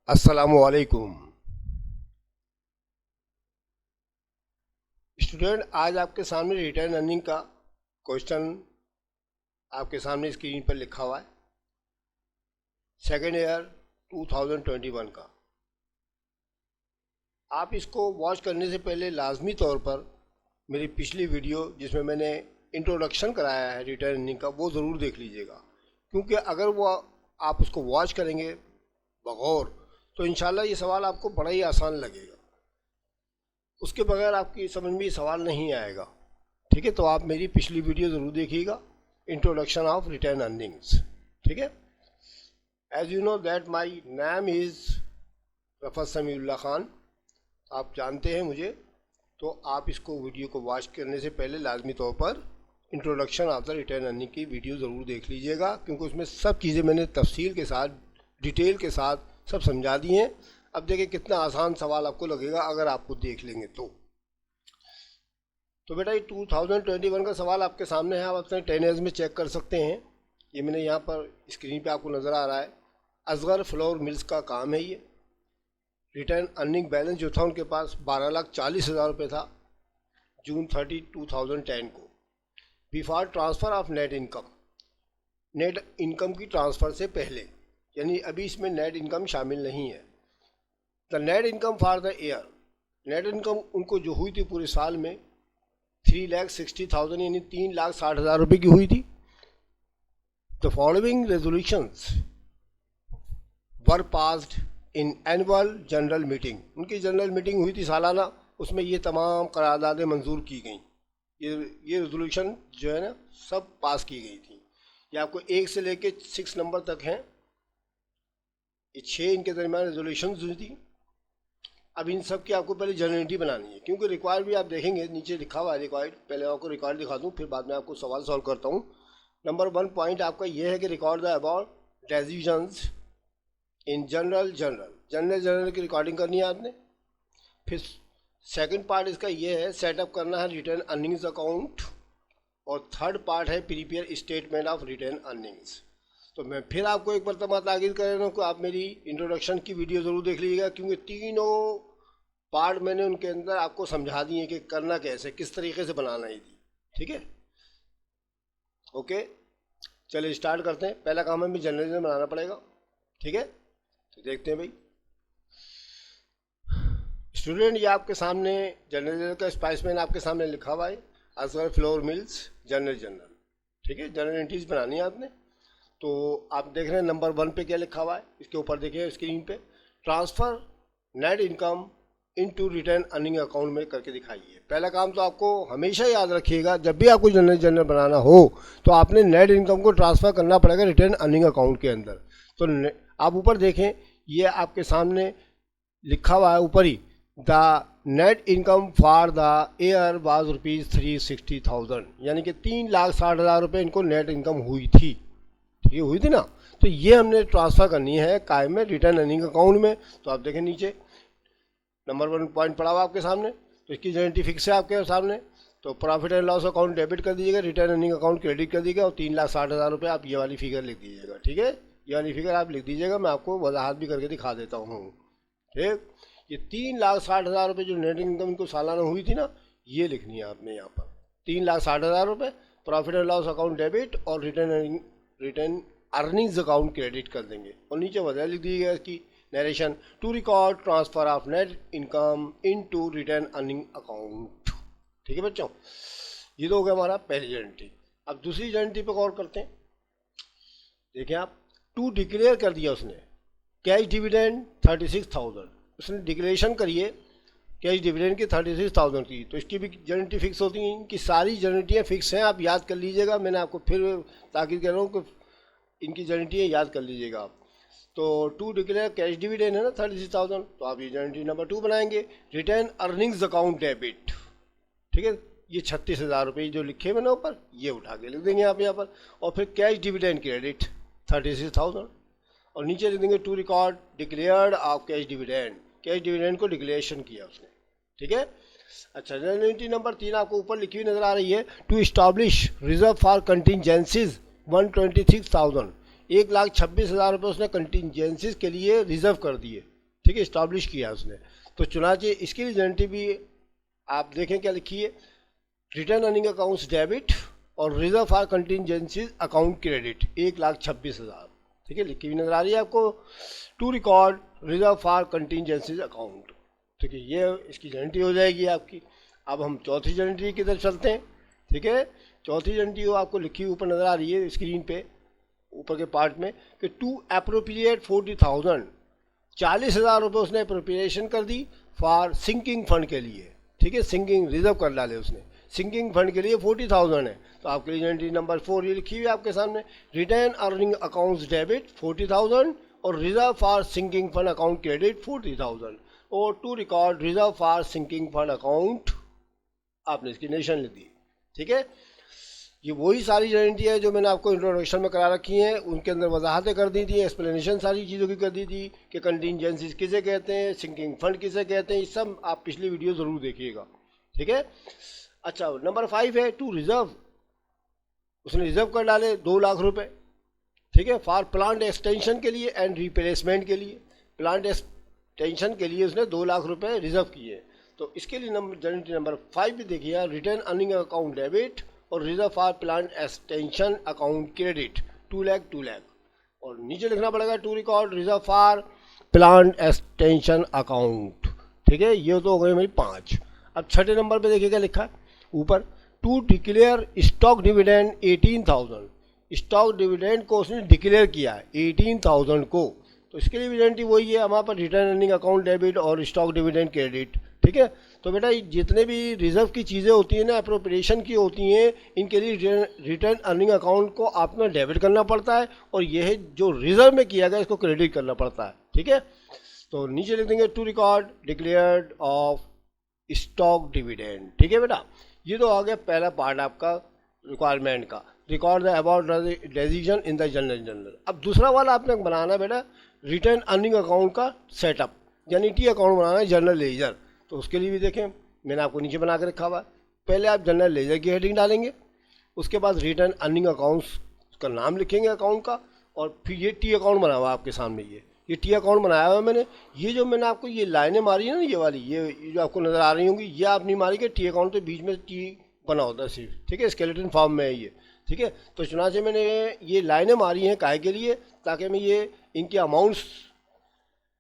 अस्सलामुअलैकुम स्टूडेंट, आज आपके सामने रिटर्न अर्निंग का क्वेश्चन आपके सामने स्क्रीन पर लिखा हुआ है। सेकेंड ईयर 2021 का। आप इसको वॉच करने से पहले लाजमी तौर पर मेरी पिछली वीडियो जिसमें मैंने इंट्रोडक्शन कराया है रिटर्न अर्निंग का, वो ज़रूर देख लीजिएगा, क्योंकि अगर वो आप उसको वॉच करेंगे बगौर तो इंशाल्लाह ये सवाल आपको बड़ा ही आसान लगेगा। उसके बगैर आपकी समझ में ये सवाल नहीं आएगा। ठीक है, तो आप मेरी पिछली वीडियो ज़रूर देखिएगा, इंट्रोडक्शन ऑफ रिटर्न अर्निंग्स। ठीक है, as you know that my name is Rafat Samiullah Khan. आप जानते हैं मुझे, तो आप इसको वीडियो को वॉच करने से पहले लाजमी तौर पर introduction of the return earning की वीडियो ज़रूर देख लीजिएगा, क्योंकि उसमें सब चीज़ें मैंने तफसील के साथ, डिटेल के साथ सब समझा दी हैं। अब देखिए कितना आसान सवाल आपको लगेगा अगर आपको देख लेंगे तो बेटा ये 2021 का सवाल आपके सामने है। आप अपने 10 ईयर्स में चेक कर सकते हैं। ये मैंने यहाँ पर स्क्रीन पे आपको नज़र आ रहा है। असगर फ्लोर मिल्स का काम है ये। रिटर्न अर्निंग बैलेंस जो था उनके पास 12,40,000 रुपये था जून 30, 2010 को, before transfer of net income. Net income की ट्रांसफ़र से पहले, यानी अभी इसमें नेट इनकम शामिल नहीं है। The net income for the year, net income उनको जो हुई थी पूरे साल में 3,60,000 यानी 3,60,000 रुपये की हुई थी। The following resolutions were passed in annual general meeting. उनकी जनरल मीटिंग हुई थी सालाना, उसमें ये तमाम करारदादें मंजूर की गई। ये रेजोल्यूशन जो है ना सब पास की गई थी। ये आपको 1 से लेके 6 नंबर तक हैं। ये 6 इनके दरमियान रेजोल्यूशन हुई थी। अब इन सब की आपको पहले जनरेटी बनानी है, क्योंकि रिक्वायर्ड भी आप देखेंगे नीचे लिखा हुआ है रिक्वायर्ड। पहले आपको रिक्वायर्ड दिखा दूँ, फिर बाद में आपको सवाल सॉल्व करता हूँ। नंबर 1 पॉइंट आपका ये है कि record the about decisions in general की रिकॉर्डिंग करनी है आपने। फिर सेकंड पार्ट इसका ये है, सेटअप करना है रिटर्न अर्निंग्स अकाउंट। और थर्ड पार्ट है prepare statement of return earnings. तो मैं फिर आपको एक मरतबा ताकीद कर रहा हूँ कि आप मेरी इंट्रोडक्शन की वीडियो ज़रूर देख लीजिएगा, क्योंकि तीनों पार्ट मैंने उनके अंदर आपको समझा दिए कि करना कैसे, किस तरीके से बनाना है। ठीक है, ओके, चलिए स्टार्ट करते हैं। पहला काम हमें जनरल बनाना पड़ेगा। ठीक है, तो देखते हैं भाई स्टूडेंट, ये आपके सामने जनरल का स्पाइसमैन आपके सामने लिखा हुआ है, असगर फ्लोर मिल्स जनरल। ठीक है, जनरल एंट्रीज बनानी है आपने। तो आप देख रहे हैं नंबर 1 पे क्या लिखा हुआ है, इसके ऊपर देखिए स्क्रीन पे, transfer net income into return earning account में करके दिखाइए। पहला काम तो आपको हमेशा याद रखिएगा, जब भी आपको जनरल बनाना हो तो आपने नेट इनकम को ट्रांसफ़र करना पड़ेगा रिटर्न अर्निंग अकाउंट के अंदर। तो आप ऊपर देखें, ये आपके सामने लिखा हुआ है ऊपर ही, the net income for the year was ₹360,000, यानी कि 3,60,000 रुपये इनको नेट इनकम हुई थी। ये हुई थी ना, तो ये हमने ट्रांसफ़र करनी है कायम में रिटर्न अर्निंग अकाउंट में। तो आप देखें नीचे नंबर 1 पॉइंट पड़ा हुआ आपके सामने, तो इसकी जनरेटी फिक्स है आपके सामने। तो profit and loss account debit कर दीजिएगा, रिटर्न अर्निंग अकाउंट क्रेडिट कर दीजिएगा, और 3,60,000 रुपये आप ये वाली फिगर लिख दीजिएगा। ठीक है, ये वाली फिगर आप लिख दीजिएगा, मैं आपको वजाहत भी करके दिखा देता हूँ। ठीक, ये 3,60,000 रुपये जो नेट इनकम इनको सालाना हुई थी ना, ये लिखनी है आपने यहाँ पर। 3,60,000 रुपये profit and loss account debit और रिटर्न अर्निंग्स अकाउंट क्रेडिट कर देंगे, और नीचे वजह लिख दीजिएगा इसकी narration, to record transfer of net income into return earning account. ठीक है बच्चों, ये तो हो गया हमारा पहली जनरेटी। अब दूसरी जनरेटी पर गौर करते हैं। देखिए आप, टू डिक्लेयर कर दिया उसने कैश डिविडेंड 36,000, उसने डिक्लेरेशन करिए कैश डिविडेंड की 36,000 की। तो इसकी भी जनरेटी फिक्स होती हैं, इनकी सारी जनरेटियाँ फिक्स हैं, आप याद कर लीजिएगा। मैंने आपको फिर ताकीद कर रहा हूँ कि इनकी जनरेटी याद कर लीजिएगा आप। तो टू डिक्लेयर कैश डिविडेंड है ना 36,000, तो आप ये जनरेटी नंबर 2 बनाएंगे, रिटर्न अर्निंग्स अकाउंट डेबिट। ठीक है, ये 36,000 रुपये जो लिखे हुए ना ऊपर, ये उठा के लिख देंगे आप यहाँ पर। और फिर कैश डिविडेंड क्रेडिट 36,000, और नीचे लिख देंगे to record declared of cash dividend. Cash dividend को डिक्लेरेशन किया उसने। ठीक है, अच्छा, जनरेटी नंबर 3 आपको ऊपर लिखी हुई नजर आ रही है, to establish reserve for contingencies 126,000, 1,26,000 रुपये उसने कंटिजेंसीज के लिए रिजर्व कर दिए। ठीक है, इस्टाब्लिश किया उसने। तो चुनाचे इसके लिए जनरेटिव भी आप देखें क्या लिखी है, रिटर्न अर्निंग अकाउंट्स डेबिट और reserve for contingencies account credit 1,26,000, ठीक है, लिखी हुई नजर आ रही है आपको। To record reserve for contingencies account, ठीक है, ये इसकी जनरेटिव हो जाएगी आपकी। अब हम चौथी जनरेटिव की तरफ चलते हैं, ठीक है। चौथी जनरेटिव आपको लिखी हुई ऊपर नजर आ रही है स्क्रीन पे ऊपर के पार्ट में कि टू अप्रोप्रिएट 40,000, 40,000 रुपये उसने अप्रोप्रिएशन कर दी फॉर सिंकिंग फंड के लिए, ठीक है, सिंकिंग रिजर्व कर डाले उसने, सिंकिंग फंड के लिए 40,000 है। तो आपके लिए जनरेटिव नंबर 4 ये लिखी हुई है आपके सामने, रिटर्न अर्निंग अकाउंट्स डेबिट 40,000 और reserve for sinking fund account credit 40,000 और to record reserve for sinking fund account आपने इसकी नेशन लिख दी, ठीक है। ये वही सारी जनरेटिव है जो मैंने आपको इंट्रोडक्शन में करा रखी हैं, उनके अंदर वजाहतें कर दी थी, एक्सप्लेनेशन सारी चीज़ों की कर दी थी कि कंटिजेंसीज किसे कहते हैं, सिंकिंग फंड किसे कहते हैं, ये सब आप पिछली वीडियो ज़रूर देखिएगा, ठीक है। अच्छा, नंबर 5 है टू रिजर्व, उसने रिजर्व कर डाले 2 लाख रुपए, ठीक है, फॉर प्लांट एक्सटेंशन के लिए एंड रिप्लेसमेंट के लिए, प्लांट एक्सटेंशन के लिए उसने 2 लाख रुपए रिजर्व किए। तो इसके लिए जनरेटिव नंबर 5 भी देखिए, रिटर्न अर्निंग अकाउंट डेबिट और reserve for plant extension account credit 2 lakh और नीचे लिखना पड़ेगा to record reserve for plant extension account, ठीक है। ये तो हो गए भाई 5। अब छठे नंबर पे देखिए क्या लिखा है ऊपर, to declare stock dividend 18,000, stock dividend को उसने डिक्लेयर किया है 18,000 को। तो इसके लिए भी जनरेटिव वही है हमारे पास, रिटर्न अर्निंग अकाउंट डेबिट और स्टॉक डिविडेंड क्रेडिट, ठीक है। तो बेटा जितने भी रिजर्व की चीज़ें होती हैं ना, अप्रोप्रिएशन की होती हैं, इनके लिए रिटर्न अर्निंग अकाउंट को आपने डेबिट करना पड़ता है और यह जो रिजर्व में किया गया इसको क्रेडिट करना पड़ता है, ठीक है। तो नीचे लिख देंगे to record declared of stock dividend, ठीक है बेटा। ये तो आ गया पहला पार्ट आपका रिक्वायरमेंट का, record the about decision in the general. अब दूसरा वाला आपने बनाना बेटा रिटर्न अर्निंग अकाउंट का सेटअप, यानी टी अकाउंट बनाना है जनरल लेजर। तो उसके लिए भी देखें मैंने आपको नीचे बना के रखा हुआ है, पहले आप जनरल लेजर की हेडिंग डालेंगे, उसके बाद रिटर्न अर्निंग अकाउंट्स का नाम लिखेंगे अकाउंट का, और फिर ये टी अकाउंट बना हुआ है आपके सामने, ये टी अकाउंट बनाया हुआ है मैंने। ये जो मैंने आपको ये लाइनें मारी है ना, ये वाली ये जो आपको नज़र आ रही होंगी, ये आप नहीं मारी कि टी अकाउंट के बीच में टी बना होता है सिर्फ, ठीक है, स्केलेटन फॉर्म में है ये, ठीक है। तो चुनाचे मैंने ये लाइनें मारी हैं काहे के लिए, ताकि मैं ये इनके अमाउंट्स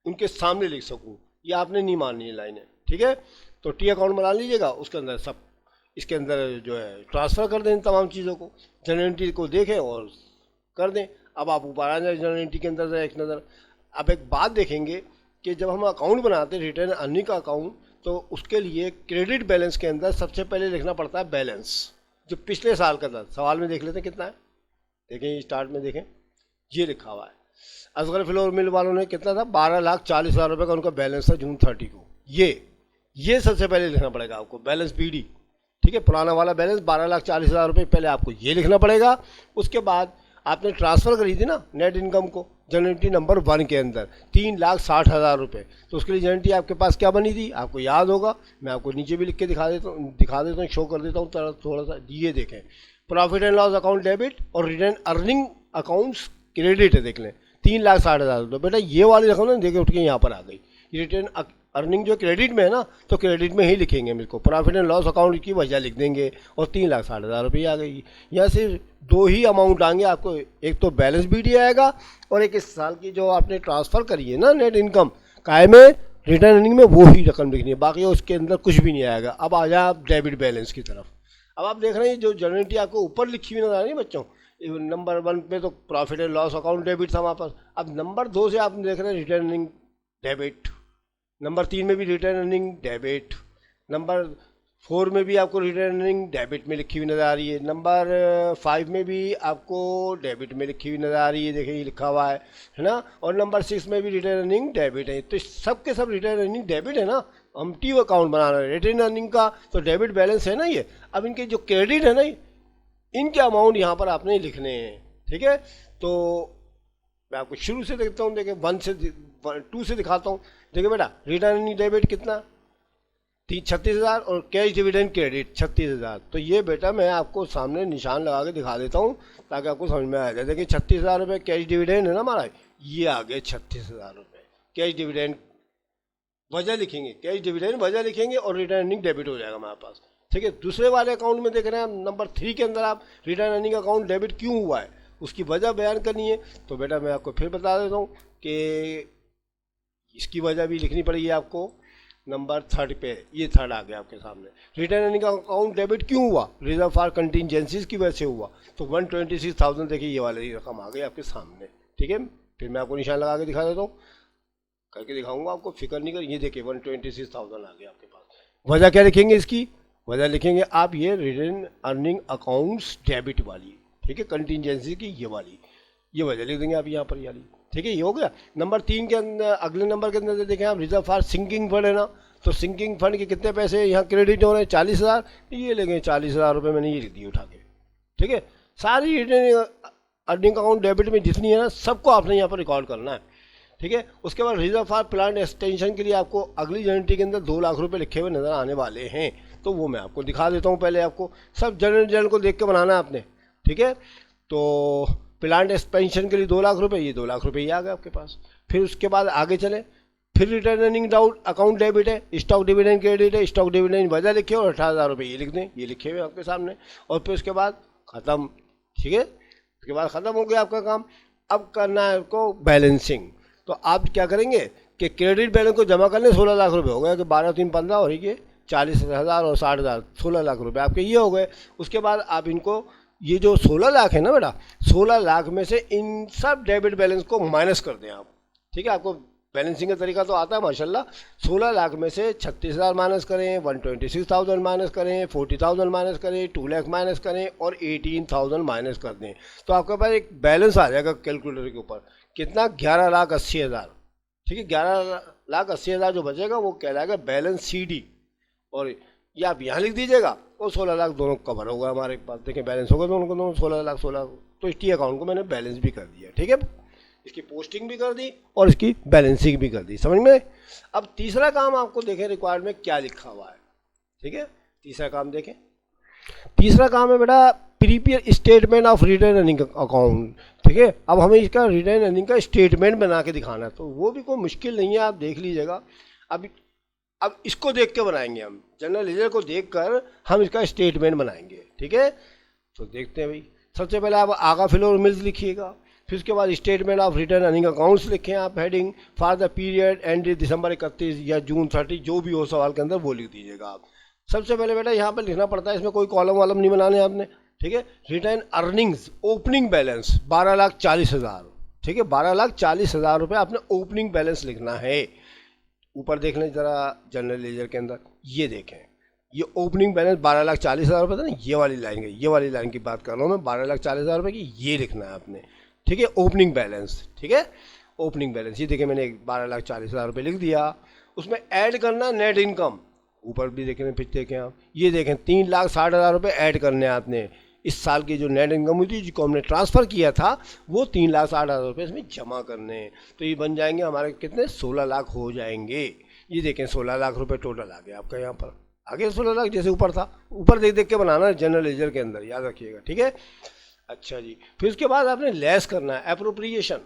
उनके सामने लिख सकूँ, ये आपने नहीं मारनी है लाइनें, ठीक है। तो टी अकाउंट बना लीजिएगा, उसके अंदर सब इसके अंदर जो है ट्रांसफ़र कर दें तमाम चीज़ों को, जनरल को देखें और कर दें। अब आप ऊपर आ जाए जनरल के अंदर एक नज़र। अब एक बात देखेंगे कि जब हम अकाउंट बनाते हैं रिटर्न अर्निंग का अकाउंट, तो उसके लिए क्रेडिट बैलेंस के अंदर सबसे पहले लिखना पड़ता है बैलेंस, जो पिछले साल का था। सवाल में देख लेते हैं कितना है, देखें स्टार्ट में देखें ये लिखा हुआ है, असगर फ्लोर मिल वालों ने कितना था, 12,40,000 रुपये का उनका बैलेंस था जून 30 को। ये सबसे पहले लिखना पड़ेगा आपको, बैलेंस बीडी, ठीक है, पुराना वाला बैलेंस 12,40,000 रुपये, पहले आपको ये लिखना पड़ेगा। उसके बाद आपने ट्रांसफ़र करी थी ना नेट इनकम को जनरेटिव नंबर 1 के अंदर 3,60,000 रुपये, तो उसके लिए जनरेटिव आपके पास क्या बनी थी आपको याद होगा, मैं आपको नीचे भी लिख के दिखा देता हूँ, शो कर देता हूँ थोड़ा सा। ये देखें, profit and loss account debit और रिटर्न अर्निंग अकाउंट्स क्रेडिट है, देख लें 3,60,000 रुपये। बेटा ये वाली रकम ना देखे उठ के यहाँ पर आ गई, रिटर्न अर्निंग जो क्रेडिट में है ना, तो क्रेडिट में ही लिखेंगे हम इसको, प्रॉफिट एंड लॉस अकाउंट की वजह लिख देंगे और 3,60,000 रुपये आ गई। यहाँ सिर्फ 2 ही अमाउंट आएंगे आपको, एक तो बैलेंस बीडी आएगा और एक इस साल की जो आपने ट्रांसफ़र करी है ना नेट इनकम काय में रिटर्न अर्निंग में, वो ही रकम लिखनी है, बाकी उसके अंदर कुछ भी नहीं आएगा। अब आ जाए आप डेबिट बैलेंस की तरफ। अब आप देख रहे हैं जो जनरेटिव आपको ऊपर लिखी हुई नजर आ रही है बच्चों, नंबर 1 पे तो profit and loss account debit था हमारे पास। अब नंबर 2 से आप देख रहे हैं रिटर्न अर्निंग डेबिट, नंबर 3 में भी रिटर्न अर्निंग डेबिट, नंबर 4 में भी आपको रिटर्न अर्निंग डेबिट में लिखी हुई नज़र आ रही है, नंबर 5 में भी आपको डेबिट में लिखी हुई नज़र आ रही है, देखिए ये लिखा हुआ है ना, और नंबर 6 में भी रिटर्न अर्निंग डेबिट है। तो सब के सब रिटर्न अर्निंग डेबिट है ना, हम टी अकाउंट बना रहे हैं रिटर्न अर्निंग का, तो डेबिट बैलेंस है ना ये। अब इनके जो क्रेडिट है ना, इनके अमाउंट यहाँ पर आपने लिखने हैं, ठीक है। तो मैं आपको शुरू से देखता हूँ, देखिए 2 से दिखाता हूँ। देखिए बेटा रिटर्न अर्निंग डेबिट कितना 36,000 और कैश डिविडेंड क्रेडिट 36,000। तो ये बेटा मैं आपको सामने निशान लगा के दिखा देता हूँ ताकि आपको समझ में आ जाए। देखिए 36,000 रुपये कैश डिविडेंड है ना हमारा, ये आ गए 36,000 रुपये कैश डिविडेंड वजह लिखेंगे, कैश डिविडेंड वजह लिखेंगे और रिटर्न अर्निंग डेबिट हो जाएगा हमारे पास। ठीक है, दूसरे वाले अकाउंट में देख रहे हैं हम नंबर 3 के अंदर आप रिटर्न अर्निंग अकाउंट डेबिट क्यों हुआ है उसकी वजह बयान करनी है। तो बेटा मैं आपको फिर बता देता हूँ कि इसकी वजह भी लिखनी पड़ेगी आपको। नंबर 3 पे, ये 3 आ गया आपके सामने। रिटर्न अर्निंग अकाउंट डेबिट क्यों हुआ, रिजर्व फॉर कंटिजेंसीज की वजह से हुआ। तो 126,000 देखिए ये वाली रकम आ गई आपके सामने। ठीक है, फिर मैं आपको निशान लगा के दिखा देता हूँ, करके दिखाऊंगा आपको, फिक्र नहीं कर। ये देखिए 126,000 आ गया आपके पास। वजह क्या लिखेंगे इसकी, वजह लिखेंगे आप ये रिटर्न अर्निंग अकाउंट्स डेबिट वाली। ठीक है, कंटिजेंसी की ये वाली, ये वजह लिख देंगे आप यहाँ पर ये वाली। ठीक है, ये हो गया। नंबर 3 के अंदर, अगले नंबर के अंदर देखें आप, रिजर्व फॉर सिंकिंग फंड है ना, तो सिंकिंग फंड के कितने पैसे यहाँ क्रेडिट हो रहे हैं, 40,000। ये लेंगे 40,000 रुपये मैंने ये लिख दिए उठा के। ठीक है, सारी रिटर्न अर्निंग अकाउंट डेबिट में जितनी है ना सबको आपने यहाँ पर रिकॉर्ड करना है। ठीक है, उसके बाद रिजर्व फॉर प्लांट एक्सटेंशन के लिए आपको अगली जनरेटी के अंदर 2 लाख रुपए लिखे हुए नजर आने वाले हैं। तो वो मैं आपको दिखा देता हूँ। पहले आपको सब जनरल को देख के बनाना है आपने। ठीक है, तो प्लांट एक्सपेंशन के लिए 2 लाख रुपए, ये 2 लाख रुपए ये आ गए आपके पास। फिर उसके बाद आगे चले, फिर return earning doubt account debit है, स्टॉक डिविडेंड क्रेडिट है, स्टॉक डिविडेंड वजह लिखे और 18,000 रुपये ये लिख दें, ये लिखे हुए आपके सामने। और फिर उसके बाद ख़त्म। ठीक है, उसके बाद ख़त्म हो गया आपका काम। अब करना है आपको बैलेंसिंग। तो आप क्या करेंगे कि क्रेडिट बैलेंस को जमा करने 16 लाख रुपए हो गए, कि 12 3 15 और ये 40,000 और 60,000, 16 लाख रुपए आपके ये हो गए। उसके बाद आप इनको, ये जो 16 लाख है ना बेटा, 16 लाख में से इन सब डेबिट बैलेंस को माइनस कर दें आप। ठीक है, आपको बैलेंसिंग का तरीका तो आता है माशाल्लाह। 16 लाख में से 36,000 माइनस करें, 126,000 माइनस करें, 40,000 माइनस करें, 2 लाख माइनस करें और 18,000 माइनस कर दें। तो आपके पास एक बैलेंस आ जाएगा कैलकुलेटर के ऊपर, कितना, 11,80,000। ठीक है, 11,80,000 जो बचेगा वो कहलाएगा बैलेंस CD। और ये आप यहाँ लिख दीजिएगा और 16 लाख दोनों कवर होगा हमारे पास। देखें बैलेंस होगा दोनों को, दोनों 16 लाख 16। तो इस टी अकाउंट को मैंने बैलेंस भी कर दिया। ठीक है, इसकी पोस्टिंग भी कर दी और इसकी बैलेंसिंग भी कर दी, समझ में। अब तीसरा काम आपको देखें रिक्वायर्ड में क्या लिखा हुआ है। ठीक है, तीसरा काम देखें, तीसरा काम है बेटा prepare statement of return earning account. ठीक है, अब हमें इसका रिटर्न अर्निंग का स्टेटमेंट बना के दिखाना है, तो वो भी कोई मुश्किल नहीं है, आप देख लीजिएगा। अब इसको देख के बनाएंगे हम, जनरल लेजर को देखकर हम इसका स्टेटमेंट बनाएंगे। ठीक है, तो देखते हैं भाई। सबसे पहले आप आगा फ्लोर मिल्स लिखिएगा, फिर उसके बाद statement of return earning accounts लिखें आप, heading for the period end December 31 या जून 30, जो भी हो सवाल के अंदर वो लिख दीजिएगा आप। सबसे पहले बेटा यहाँ पर लिखना पड़ता है, इसमें कोई कॉलम वालम नहीं बनाने आपने। ठीक है, रिटर्न अर्निंग्स ओपनिंग बैलेंस 12,40,000। ठीक है, 12,40,000 रुपये आपने ओपनिंग बैलेंस लिखना है। ऊपर देख लें जरा जनरल लेजर के अंदर, ये देखें, ये ओपनिंग बैलेंस 12,40,000 रुपये था ना, ये वाली लाइन है, ये वाली लाइन की बात कर रहा हूँ मैं, 12,40,000 रुपये की ये लिखना है आपने। ठीक है, ओपनिंग बैलेंस। ठीक है, ओपनिंग बैलेंस ये देखें मैंने 12,40,000 रुपये लिख दिया। उसमें ऐड करना नेट इनकम, ऊपर भी देखें, फिर देखें आप, ये देखें 3,60,000 रुपये ऐड करने आपने। इस साल की जो नेट इनकम हुई थी जिसको हमने ट्रांसफ़र किया था वो 3,60,000 रुपये इसमें जमा करने। तो ये बन जाएंगे हमारे कितने, 16 लाख हो जाएंगे। ये देखें 16 लाख रुपए टोटल आ गया आपका, यहाँ पर आ गया 16 लाख, जैसे ऊपर था। ऊपर देख देख के बनाना है जनरल लेजर के अंदर, याद रखिएगा। ठीक है, अच्छा जी। फिर उसके बाद आपने लेस करना है एप्रोप्रिएशन,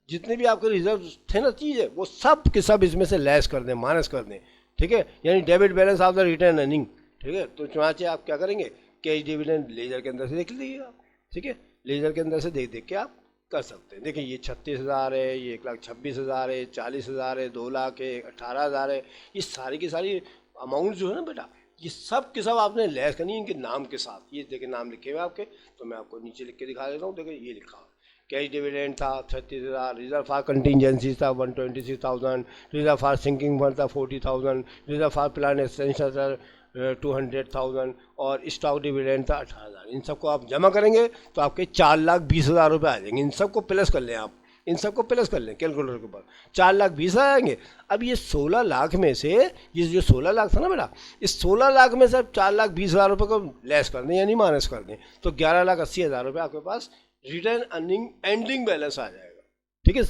जितने भी आपके रिजर्व थे ना चीज़ें, वो सब के सब इसमें से लेस कर दें, माइनस कर दें। ठीक है, यानी debit balance of the return earning. ठीक है, तो चुनाचे आप क्या करेंगे, कैश डिविडेंड लेजर के अंदर से देख लीजिएगा। ठीक है, लेजर के अंदर से देख देख के आप कर सकते हैं। देखिए ये 36,000 है, ये 1,26,000 है, 40,000 है, 2 लाख है, 18,000 है। ये सारी की सारी अमाउंट जो है ना बेटा, ये सब के सब आपने लेस करनी है इनके नाम के साथ। ये देखिए नाम लिखे हुए आपके, तो मैं आपको नीचे लिख के दिखा देता हूँ। देखिए ये लिखा, कैश डिविडेंड था 36,000, रिजर्व फॉर कंटिजेंसी था 126,000, रिजर्व फॉर सिंकिंग फंड था 40,000, रिजर्व फॉर प्लान एक्सटेंशन था 200,000 और स्टॉक डिविडेंड था 18,000। इन सबको आप जमा करेंगे तो आपके 4,20,000 रुपये आ जाएंगे। इन सबको प्लस कर लें आप, इन सबको प्लस कर लें कैलकुलेटर के ऊपर, 4,20,000 आएंगे। अब ये 16 लाख में से, ये जो 16 लाख था ना बेटा, इस 16 लाख में से अब 4,20,000 रुपये को लेस कर दें यानी माइनस कर दें, तो 11,80,000 रुपये आपके पास रिटर्न अर्निंग एंडिंग बैलेंस आ जाएगा। ठीक है,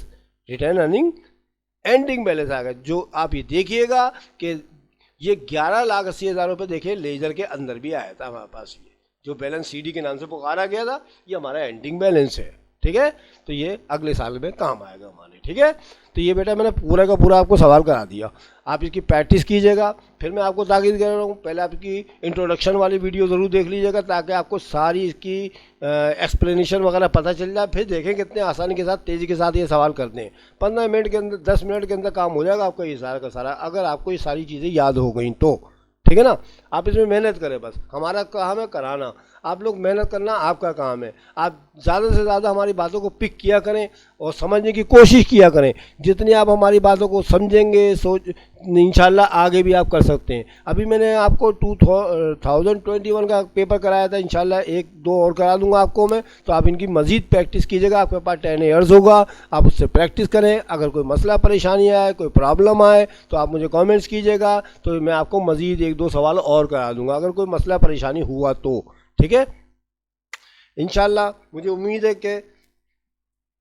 रिटर्न अर्निंग एंडिंग बैलेंस आएगा। जो आप ये देखिएगा कि ये 11,80,000 रुपये देखिए लेजर के अंदर भी आया था हमारे पास। ये जो बैलेंस CD के नाम से पुकारा गया था, ये हमारा एंडिंग बैलेंस है। ठीक है। तो ये अगले साल में काम आएगा हमारे, ठीक है। तो ये बेटा मैंने पूरा का पूरा आपको सवाल करा दिया, आप इसकी प्रैक्टिस कीजिएगा। फिर मैं आपको ताकीद कर रहा हूँ, पहले आपकी इंट्रोडक्शन वाली वीडियो ज़रूर देख लीजिएगा ताकि आपको सारी इसकी एक्सप्लेनेशन वगैरह पता चल जाए। फिर देखें कितने आसानी के साथ, तेज़ी के साथ ये सवाल करते हैं। 15 मिनट के अंदर, 10 मिनट के अंदर काम हो जाएगा आपका ये सारा का सारा, अगर आपको ये सारी चीज़ें याद हो गई तो, ठीक है ना। आप इसमें मेहनत करें, बस हमारा काम है कराना, आप लोग मेहनत करना आपका काम है। आप ज़्यादा से ज़्यादा हमारी बातों को पिक किया करें और समझने की कोशिश किया करें। जितनी आप हमारी बातों को समझेंगे, इंशाल्लाह आगे भी आप कर सकते हैं। अभी मैंने आपको 2021 का पेपर कराया था, इंशाल्लाह 1-2 और करा दूंगा आपको मैं। तो आप इनकी मज़ीद प्रैक्टिस कीजिएगा, आपके पास 10 ईयर्स होगा, आप उससे प्रैक्टिस करें। अगर कोई मसला परेशानी आए, कोई प्रॉब्लम आए तो आप मुझे कमेंट्स कीजिएगा, तो मैं आपको मज़ीद 1-2 सवाल और करा दूंगा अगर कोई मसला परेशानी हुआ तो, ठीक है। इंशाल्लाह मुझे उम्मीद है कि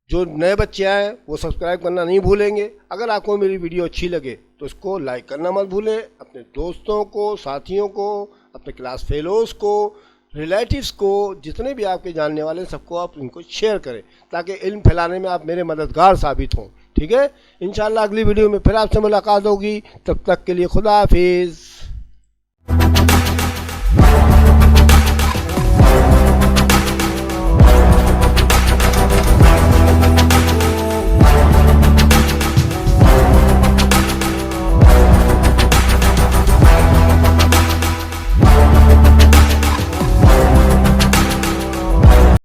जो नए बच्चे आए वो सब्सक्राइब करना नहीं भूलेंगे। अगर आपको मेरी वीडियो अच्छी लगे तो इसको लाइक करना मत भूलें। अपने दोस्तों को, साथियों को, अपने क्लास फेलोज़ को, रिलेटिव्स को, जितने भी आपके जानने वाले हैं सबको आप इनको शेयर करें ताकि इल्म फैलाने में आप मेरे मददगार साबित हों, ठीक है। इंशाल्लाह अगली वीडियो में फिर आपसे मुलाकात होगी, तब तक के लिए खुदा हाफिज़।